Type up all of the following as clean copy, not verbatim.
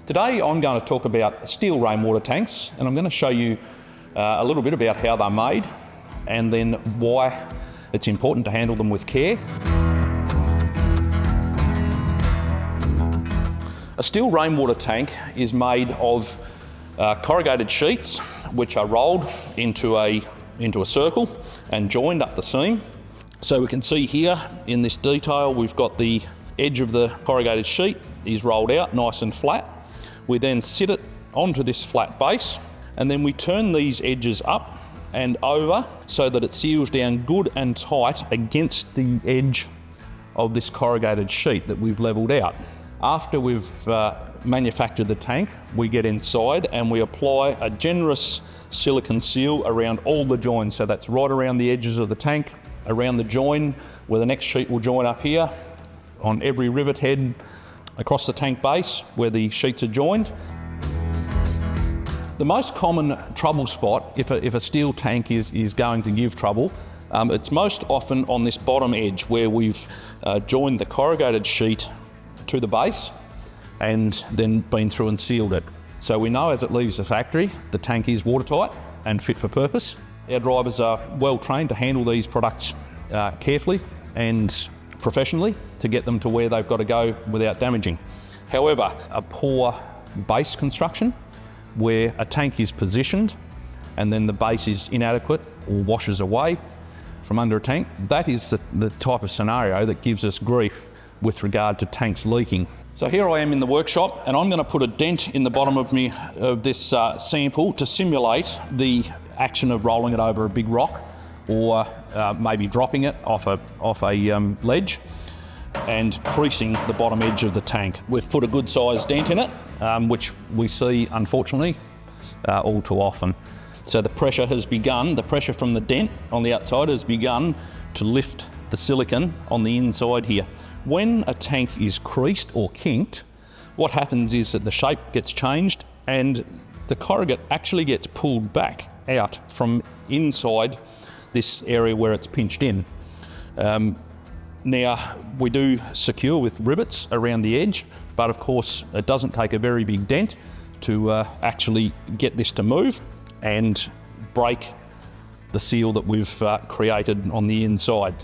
Today I'm going to talk about steel rainwater tanks, and I'm going to show you a little bit about how they're made and then why it's important to handle them with care. A steel rainwater tank is made of corrugated sheets which are rolled into a circle and joined up the seam. So we can see here in this detail we've got the edge of the corrugated sheet is rolled out nice and flat. We then sit it onto this flat base and then we turn these edges up and over so that it seals down good and tight against the edge of this corrugated sheet that we've levelled out. After we've manufactured the tank, we get inside and we apply a generous silicone seal around all the joins. So that's right around the edges of the tank, around the join where the next sheet will join up here, on every rivet head, across the tank base where the sheets are joined. The most common trouble spot if a steel tank is going to give trouble, it's most often on this bottom edge where we've joined the corrugated sheet to the base and then been through and sealed it. So we know as it leaves the factory, the tank is watertight and fit for purpose. Our drivers are well trained to handle these products carefully and professionally to get them to where they've got to go without damaging. However, a poor base construction where a tank is positioned and then the base is inadequate or washes away from under a tank, that is the type of scenario that gives us grief with regard to tanks leaking. So here I am in the workshop and I'm going to put a dent in the bottom of this sample to simulate the action of rolling it over a big rock or maybe dropping it off a ledge and creasing the bottom edge of the tank. We've put a good sized dent in it, which we see unfortunately all too often. So the pressure has begun, the pressure from the dent on the outside has begun to lift the silicone on the inside here. When a tank is creased or kinked, what happens is that the shape gets changed and the corrugate actually gets pulled back out from inside this area where it's pinched in. Now, we do secure with rivets around the edge, but of course it doesn't take a very big dent to actually get this to move and break the seal that we've created on the inside.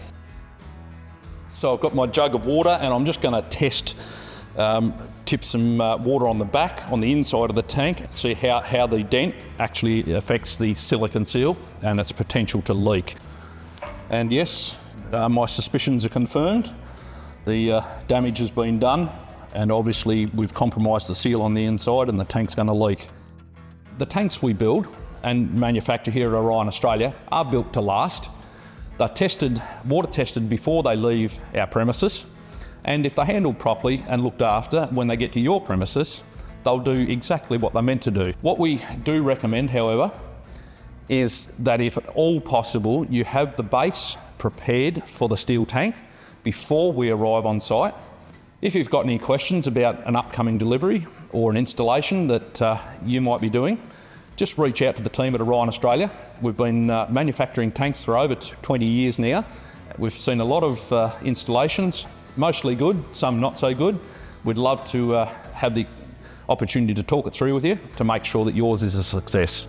So I've got my jug of water and I'm just going to tip some water on the back, on the inside of the tank, and see how the dent actually affects the silicone seal and its potential to leak. And yes, my suspicions are confirmed. The damage has been done and obviously we've compromised the seal on the inside and the tank's going to leak. The tanks we build and manufacture here at Orion Australia are built to last. They're water tested before they leave our premises, and if they're handled properly and looked after when they get to your premises, they'll do exactly what they're meant to do. What we do recommend, however, is that if at all possible, you have the base prepared for the steel tank before we arrive on site. If you've got any questions about an upcoming delivery or an installation that you might be doing, just reach out to the team at Orion Australia. We've been manufacturing tanks for over 20 years now. We've seen a lot of installations, mostly good, some not so good. We'd love to have the opportunity to talk it through with you to make sure that yours is a success.